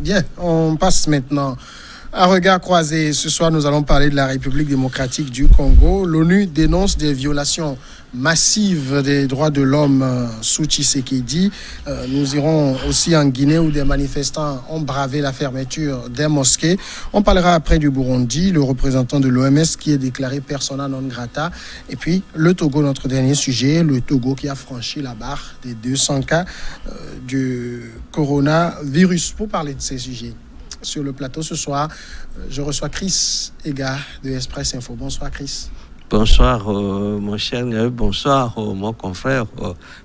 Bien, on passe maintenant à regard croisé. Ce soir, nous allons parler de la République démocratique du Congo. L'ONU dénonce des violations massives des droits de l'homme sous Tshisekedi. Nous irons aussi en Guinée où des manifestants ont bravé la fermeture des mosquées. On parlera après du Burundi, le représentant de l'OMS qui est déclaré persona non grata. Et puis le Togo, notre dernier sujet, le Togo qui a franchi la barre des 200 cas du coronavirus. Pour parler de ces sujets, sur le plateau ce soir, je reçois Chris Ega de Express Info. Bonsoir Chris. Bonsoir mon cher Niaï, bonsoir mon confrère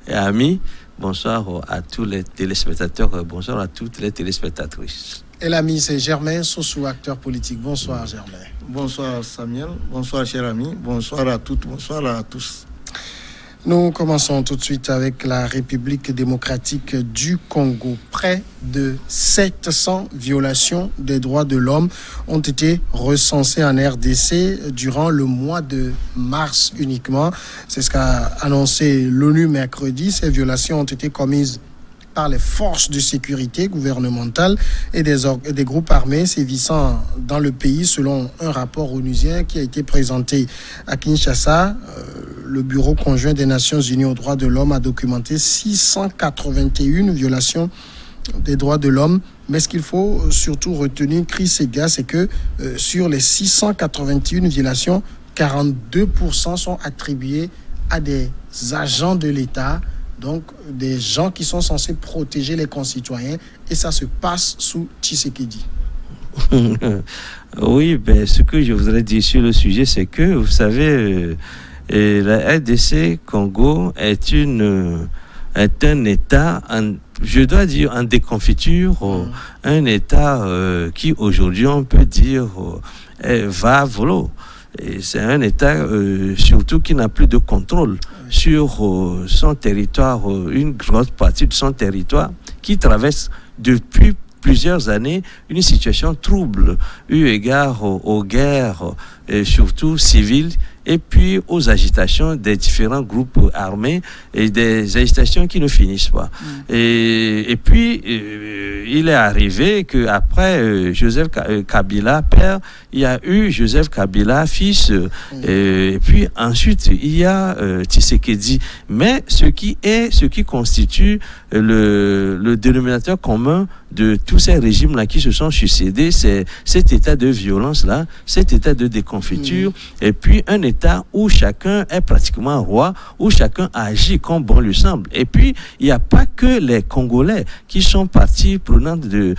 et ami, bonsoir à tous les téléspectateurs, bonsoir à toutes les téléspectatrices. Et l'ami, c'est Germain Sossou, acteur politique. Bonsoir Germain. Bonsoir Samuel, bonsoir cher ami, bonsoir à toutes, bonsoir à tous. Nous commençons tout de suite avec la République démocratique du Congo. Près de 700 violations des droits de l'homme ont été recensées en RDC durant le mois de mars uniquement. C'est ce qu'a annoncé l'ONU mercredi. Ces violations ont été commises par les forces de sécurité gouvernementales et des groupes armés sévissant dans le pays selon un rapport onusien qui a été présenté à Kinshasa. Le Bureau conjoint des Nations Unies aux droits de l'homme a documenté 681 violations des droits de l'homme. Mais ce qu'il faut surtout retenir, Chris Ega, c'est que sur les 681 violations, 42% sont attribués à des agents de l'État, donc des gens qui sont censés protéger les concitoyens, et ça se passe sous Tshisekedi. Oui, ce que je voudrais dire sur le sujet, c'est que, vous savez, la RDC Congo est un État, je dois dire, en déconfiture, un État qui aujourd'hui, on peut dire, va à volo. Et c'est un État surtout qui n'a plus de contrôle sur son territoire, une grosse partie de son territoire, qui traverse depuis plusieurs années une situation trouble, eu égard aux guerres, surtout civiles, et puis aux agitations des différents groupes armés et des agitations qui ne finissent pas. Et puis, il est arrivé qu'après Joseph Kabila, père, il y a eu Joseph Kabila, fils, et puis ensuite, il y a Tshisekedi. Mais ce qui constitue le dénominateur commun de tous ces régimes-là qui se sont succédés, c'est cet état de violence-là, cet état de déconfiture, et puis un état où chacun est pratiquement roi, où chacun agit comme bon lui semble. Et puis, il n'y a pas que les Congolais qui sont partie prenante de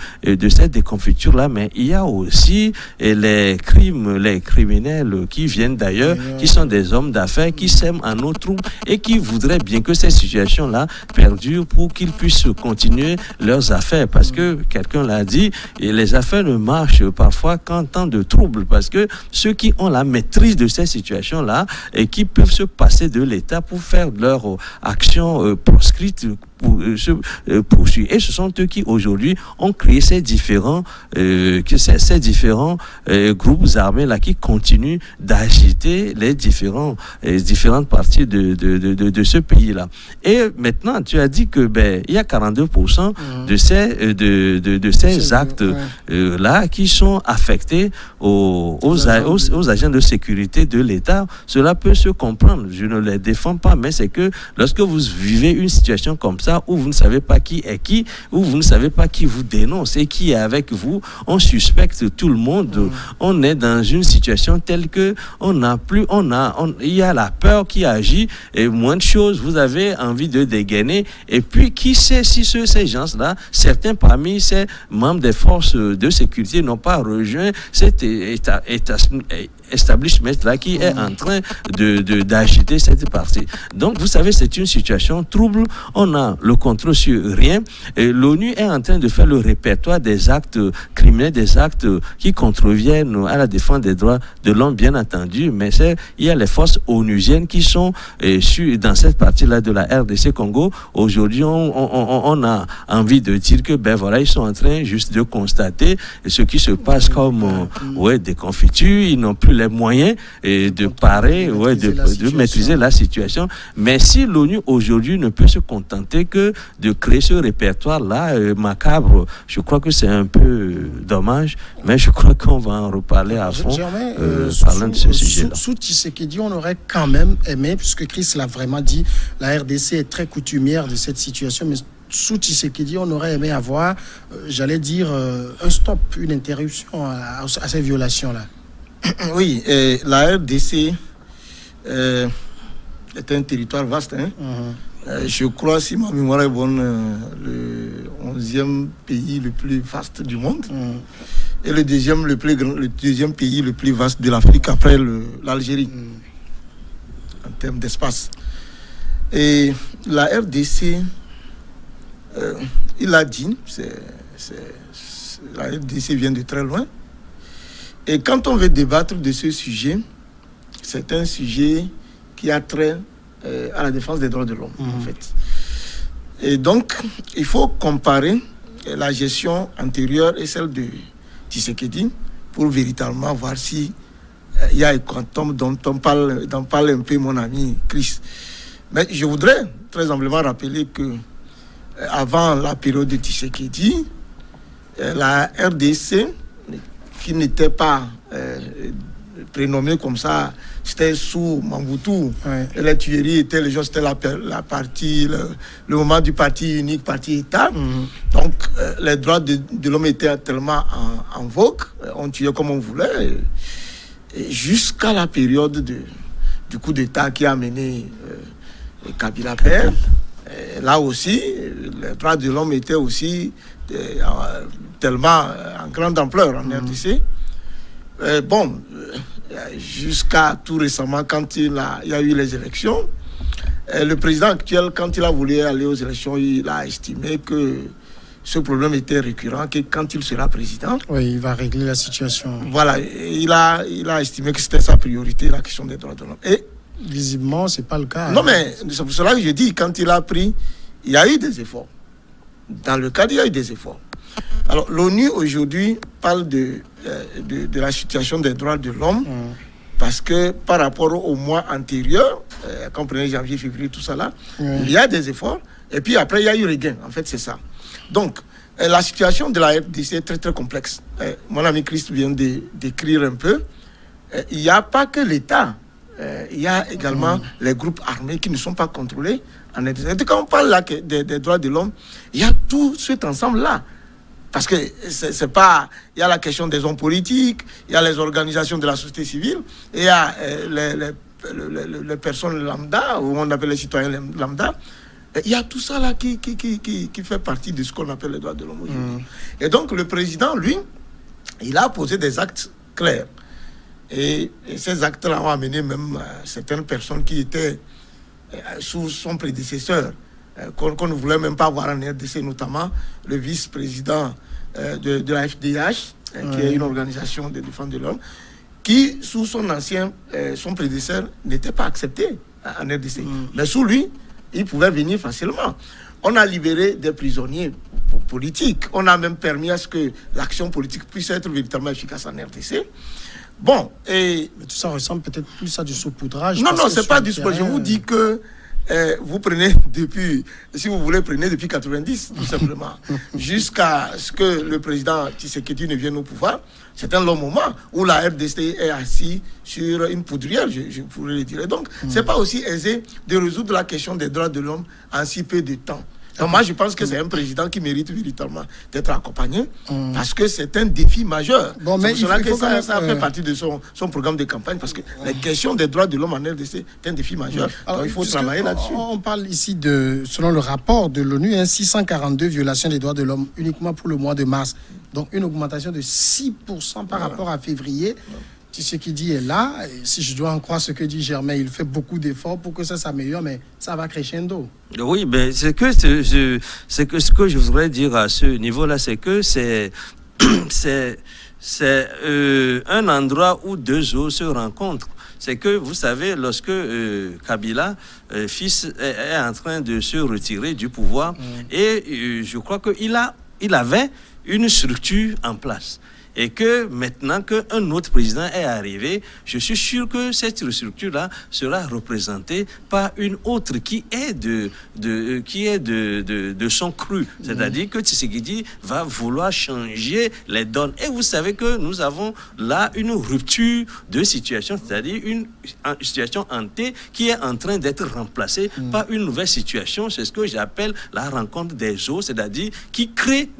cette déconfiture-là, mais il y a aussi les criminels qui viennent d'ailleurs, qui sont des hommes d'affaires, qui s'aiment en nos troupes et qui voudraient bien que cette situation-là perdure pour qu'ils puissent continuer leurs affaires. Parce que, quelqu'un l'a dit, et les affaires ne marchent parfois qu'en temps de trouble, parce que ceux qui ont la maîtrise de ces situations-là et qui peuvent se passer de l'État pour faire leur action proscrite pour se poursuivre. Et ce sont eux qui aujourd'hui ont créé ces différents groupes armés là qui continuent d'agiter les différentes parties de ce pays là. Et maintenant tu as dit que il y a 42% de ces actes là qui sont affectés aux agents de sécurité de l'État. Cela peut se comprendre. Je ne les défends pas, mais c'est que lorsque vous vivez une situation comme ça, où vous ne savez pas qui est qui, où vous ne savez pas qui vous dénonce et qui est avec vous, on suspecte tout le monde. On est dans une situation telle que il y a la peur qui agit et moins de choses, vous avez envie de dégainer. Et puis, qui sait si ces gens-là, certains parmi ces membres des forces de sécurité n'ont pas rejoint cet establishment-là qui est en train d'agiter cette partie. Donc, vous savez, c'est une situation trouble. On a le contrôle sur rien. Et l'ONU est en train de faire le répertoire des actes criminels, des actes qui contreviennent à la défense des droits de l'homme, bien entendu. Mais il y a les forces onusiennes qui sont dans cette partie-là de la RDC Congo. Aujourd'hui, on a envie de dire que, ils sont en train juste de constater ce qui se passe comme des confitures. Ils n'ont plus les moyens de parer, de maîtriser la situation. Mais si l'ONU aujourd'hui ne peut se contenter que de créer ce répertoire-là macabre, je crois que c'est un peu dommage, mais je crois qu'on va en reparler à fond parlant de ce sujet-là. Sous Tshisekedi, on aurait quand même aimé, puisque Chris l'a vraiment dit, la RDC est très coutumière de cette situation, mais sous Tshisekedi, on aurait aimé avoir, j'allais dire, un stop, une interruption à ces violations-là. Oui, la RDC est un territoire vaste. Je crois, si ma mémoire est bonne, le 11e pays le plus vaste du monde. Et le deuxième pays le plus vaste de l'Afrique après l'Algérie, en termes d'espace. Et la RDC, il a dit, la RDC vient de très loin. Et quand on veut débattre de ce sujet, c'est un sujet qui a trait à la défense des droits de l'homme, en fait. Et donc, il faut comparer la gestion antérieure et celle de Tshisekedi pour véritablement voir si il y a un quantum dont on parle un peu mon ami Chris. Mais je voudrais très humblement rappeler que avant la période de Tshisekedi, la RDC, qui n'était pas prénommée comme ça, c'était sous Mobutu. Et les tueries étaient, les gens, c'était la partie, le moment du parti unique, parti État. Donc, les droits de l'homme étaient tellement en vogue, on tuait comme on voulait, et jusqu'à la période du coup d'État qui a mené Kabila père. Là aussi, les droits de l'homme étaient aussi tellement en grande ampleur en RDC. Jusqu'à tout récemment, quand il y a eu les élections, le président actuel, quand il a voulu aller aux élections, il a estimé que ce problème était récurrent, que quand il sera président... Oui, il va régler la situation. Voilà, il a estimé que c'était sa priorité, la question des droits de l'homme. Et visiblement, ce n'est pas le cas. Non, mais c'est pour cela que je dis, quand il a pris, il y a eu des efforts. Dans le cadre, il y a eu des efforts. Alors, l'ONU, aujourd'hui, parle de la situation des droits de l'homme, parce que par rapport au mois antérieur, comprenez janvier, février, tout ça là, il y a des efforts, et puis après, il y a eu regain. En fait, c'est ça. Donc, la situation de la RDC est très, très complexe. Mon ami Christ vient de décrire un peu. Il n'y a pas que l'État. Il y a également les groupes armés qui ne sont pas contrôlés en RDC. Quand on parle là des droits de l'homme, il y a tout cet ensemble-là. Parce que c'est pas... Il y a la question des hommes politiques, il y a les organisations de la société civile, et il y a les personnes lambda, ou on appelle les citoyens lambda. Et il y a tout ça là qui fait partie de ce qu'on appelle les droits de l'homme aujourd'hui. Et donc le président, lui, il a posé des actes clairs. Et ces actes-là ont amené même certaines personnes qui étaient sous son prédécesseur, qu'on ne voulait même pas voir en RDC, notamment le vice-président de la FDH, qui est une organisation de défense de l'homme, qui, sous son prédécesseur, n'était pas accepté en RDC. Mais sous lui, il pouvait venir facilement. On a libéré des prisonniers politiques. On a même permis à ce que l'action politique puisse être véritablement efficace en RDC. Bon, et... Mais tout ça ressemble peut-être plus à du saupoudrage. Non, c'est pas du saupoudrage. Je vous dis que vous prenez depuis, si vous voulez, prenez depuis 90, tout simplement, jusqu'à ce que le président Tshisekedi ne vienne au pouvoir. C'est un long moment où la RDC est assise sur une poudrière, je pourrais le dire. Donc, c'est pas aussi aisé de résoudre la question des droits de l'homme en si peu de temps. Donc moi, je pense que c'est un président qui mérite véritablement d'être accompagné parce que c'est un défi majeur. Bon, mais c'est pour cela que ça fait partie de son programme de campagne parce que la question des droits de l'homme en RDC est un défi majeur. Alors, il faut travailler là-dessus. On parle ici selon le rapport de l'ONU, 642 violations des droits de l'homme uniquement pour le mois de mars. Donc une augmentation de 6% par rapport à février. Tshisekedi est là, et si je dois en croire ce que dit Germain, il fait beaucoup d'efforts pour que ça s'améliore, mais ça va crescendo. Oui, mais ce que je voudrais dire à ce niveau-là, c'est que c'est un endroit où deux eaux se rencontrent. C'est que, vous savez, lorsque Kabila, fils, est en train de se retirer du pouvoir, et je crois qu'il avait une structure en place. Et que maintenant qu'un autre président est arrivé, je suis sûr que cette structure-là sera représentée par une autre qui est de son cru. C'est-à-dire que Tshisekedi va vouloir changer les donnes. Et vous savez que nous avons là une rupture de situation, c'est-à-dire une situation hantée qui est en train d'être remplacée par une nouvelle situation. C'est ce que j'appelle la rencontre des eaux, c'est-à-dire qui crée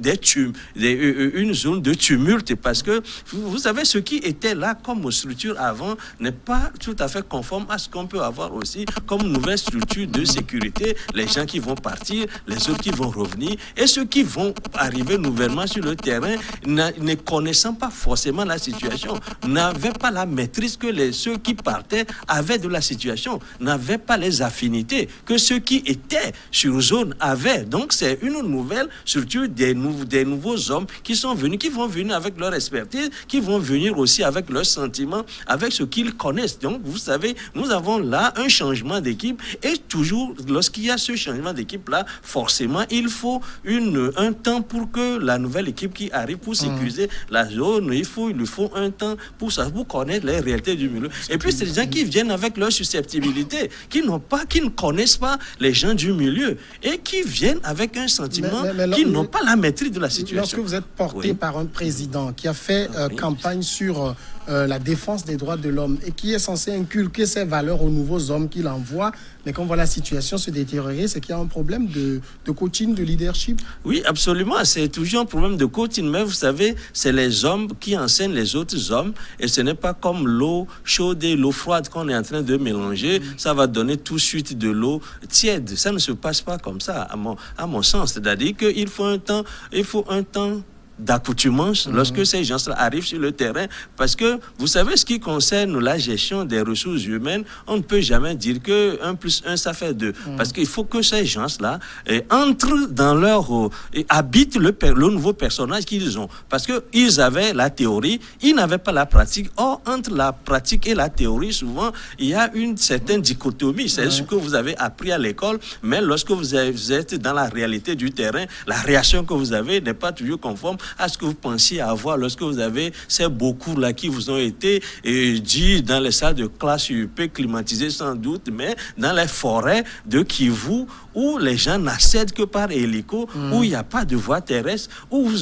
une zone de tumulte, parce que vous savez, ce qui était là comme structure avant n'est pas tout à fait conforme à ce qu'on peut avoir aussi comme nouvelle structure de sécurité. Les gens qui vont partir, les autres qui vont revenir, et ceux qui vont arriver nouvellement sur le terrain, ne connaissant pas forcément la situation, n'avaient pas la maîtrise que ceux qui partaient avaient de la situation, n'avaient pas les affinités que ceux qui étaient sur zone avaient. Donc c'est une nouvelle structure des nouveaux hommes qui sont venus, qui vont venir avec leur expertise, qui vont venir aussi avec leurs sentiments, avec ce qu'ils connaissent. Donc vous savez, nous avons là un changement d'équipe, et toujours lorsqu'il y a ce changement d'équipe-là, forcément il faut un temps pour que la nouvelle équipe qui arrive pour sécuriser la zone, il lui faut un temps pour connaître les réalités du milieu. Et puis c'est des gens qui viennent avec leur susceptibilité, qui ne connaissent pas les gens du milieu, et qui viennent avec un sentiment qui n'ont pas la maîtrise de la situation. Lorsque vous êtes porté par un président qui a fait campagne sur la défense des droits de l'homme et qui est censé inculquer ces valeurs aux nouveaux hommes qu'il envoie, mais quand on voit la situation se détériorer, c'est qu'il y a un problème de coaching, de leadership. Oui, absolument, c'est toujours un problème de coaching, mais vous savez, c'est les hommes qui enseignent les autres hommes, et ce n'est pas comme l'eau chaude et l'eau froide qu'on est en train de mélanger, ça va donner tout de suite de l'eau tiède. Ça ne se passe pas comme ça, à mon sens. C'est-à-dire qu'il faut un temps d'accoutumance lorsque ces gens-là arrivent sur le terrain, parce que vous savez, ce qui concerne la gestion des ressources humaines, on ne peut jamais dire que 1 + 1 ça fait 2, parce qu'il faut que ces gens-là entrent dans et habitent le nouveau personnage qu'ils ont, parce que ils avaient la théorie, ils n'avaient pas la pratique. Or, entre la pratique et la théorie, souvent il y a une certaine dichotomie. C'est ce que vous avez appris à l'école, mais lorsque vous êtes dans la réalité du terrain, la réaction que vous avez n'est pas toujours conforme à ce que vous pensiez avoir lorsque vous avez ces beaux cours-là qui vous ont été dits dans les salles de classe UP, climatisées sans doute, mais dans les forêts de Kivu, où les gens n'accèdent que par hélico, où il n'y a pas de voie terrestre, où vous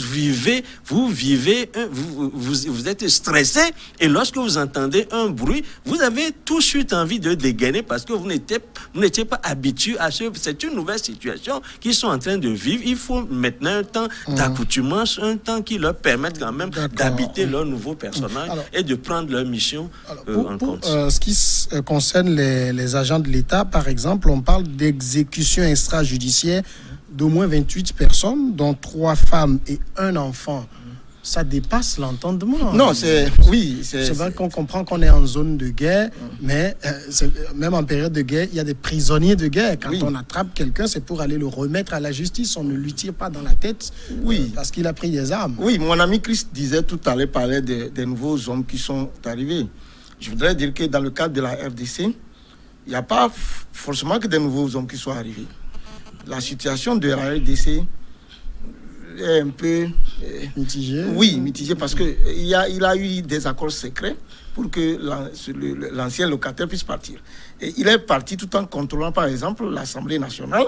êtes stressé, et lorsque vous entendez un bruit, vous avez tout de suite envie de dégainer, parce que vous n'étiez pas habitué à c'est une nouvelle situation qu'ils sont en train de vivre. Il faut maintenant un temps d'accoutumance, un temps qui leur permette quand même d'habiter leur nouveau personnage et de prendre leur mission en compte. Ce qui concerne les agents de l'État, par exemple, on parle d'exécution extrajudiciaire d'au moins 28 personnes, dont 3 femmes et 1 enfant. Ça dépasse l'entendement. Non, c'est vrai qu'on comprend qu'on est en zone de guerre, mais même en période de guerre, il y a des prisonniers de guerre. Quand on attrape quelqu'un, c'est pour aller le remettre à la justice. On ne lui tire pas dans la tête parce qu'il a pris des armes. Oui, mon ami Chris disait tout à l'heure, parlait des nouveaux hommes qui sont arrivés. Je voudrais dire que dans le cadre de la RDC, il n'y a pas forcément que des nouveaux hommes qui sont arrivés. La situation de la RDC est un peu mitigé. Oui, mitigé, parce que il a eu des accords secrets pour que l'ancien locataire puisse partir. Et il est parti tout en contrôlant, par exemple, l'Assemblée nationale.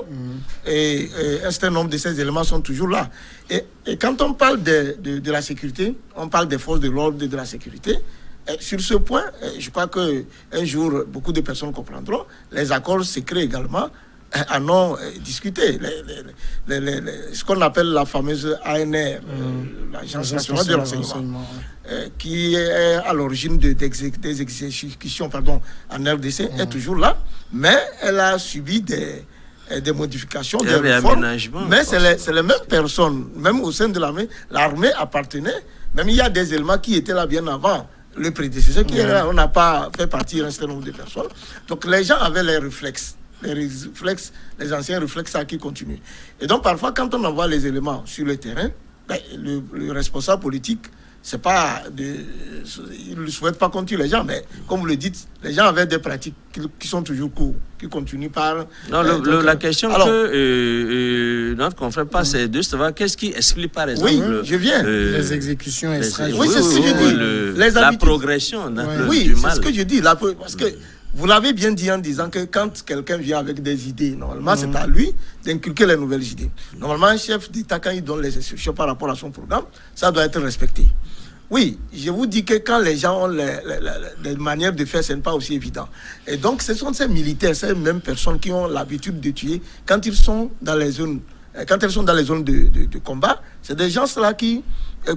Et un certain nombre de ces éléments sont toujours là. Et quand on parle de la sécurité, on parle des forces de l'ordre et de la sécurité. Et sur ce point, je crois qu'un jour, beaucoup de personnes comprendront, les accords secrets également en ont discuté. Ce qu'on appelle la fameuse ANR, l'Agence nationale de renseignement, qui est à l'origine des exécutions en RDC, est toujours là, mais elle a subi des modifications, des réformes. Mais c'est les mêmes personnes, même au sein de l'armée appartenait, même il y a des éléments qui étaient là bien avant le prédécesseur, on n'a pas fait partir un certain nombre de personnes. Donc les gens avaient les réflexes. Les anciens réflexes qui continuent. Et donc parfois, quand on envoie les éléments sur le terrain, le responsable politique c'est pas ils ne souhaitent pas qu'on tue les gens, mais comme vous le dites, les gens avaient des pratiques qui sont toujours courtes, qui continuent par... Non, la question que notre confrère passe, c'est de savoir qu'est-ce qui explique par exemple... Oui, je viens. Les exécutions extrajudiciaires. Oui, c'est ce que je dis. La progression du mal. Oui, c'est ce que je dis. Parce que vous l'avez bien dit en disant que quand quelqu'un vient avec des idées, normalement, c'est à lui d'inculquer les nouvelles idées. Normalement, un chef d'État, quand il donne les instructions par rapport à son programme, ça doit être respecté. Oui, je vous dis que quand les gens ont des manières de faire, ce n'est pas aussi évident. Et donc, ce sont ces militaires, ces mêmes personnes qui ont l'habitude de tuer quand ils sont dans les zones, quand elles sont dans les zones de combat. C'est des gens-là qui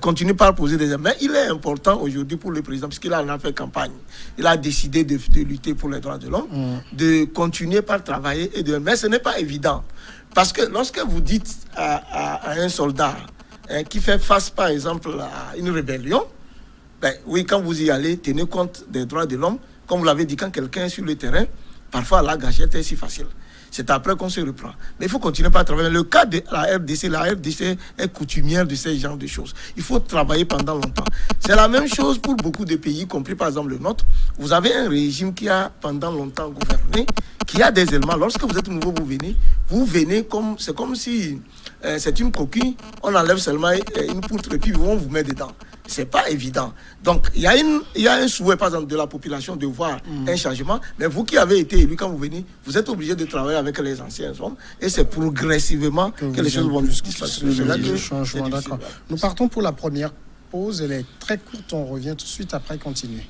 continuent par poser des armes. Mais il est important aujourd'hui pour le président, puisqu'il en a fait campagne. Il a décidé de lutter pour les droits de l'homme, de continuer par travailler. Mais ce n'est pas évident. Parce que lorsque vous dites à un soldat qui fait face, par exemple, à une rébellion, ben, oui, quand vous y allez, tenez compte des droits de l'homme. Comme vous l'avez dit, quand quelqu'un est sur le terrain, parfois la gâchette est si facile. C'est après qu'on se reprend. Mais il faut continuer par travailler. Le cas de la RDC est coutumière de ces genres de choses. Il faut travailler pendant longtemps. C'est la même chose pour beaucoup de pays, y compris par exemple le nôtre. Vous avez un régime qui a pendant longtemps gouverné, qui a des éléments. Lorsque vous êtes nouveau, vous venez comme... C'est comme si c'est une coquille, on enlève seulement une poutre et puis on vous met dedans. C'est pas évident. Donc, il y a un souhait, par exemple, de la population de voir un changement. Mais vous qui avez été élu, quand vous venez, vous êtes obligé de travailler avec les anciens hommes. Et c'est progressivement que les choses vont se passer. C'est là que changement, d'accord. Nous partons pour la première pause. Elle est très courte. On revient tout de suite après continuer.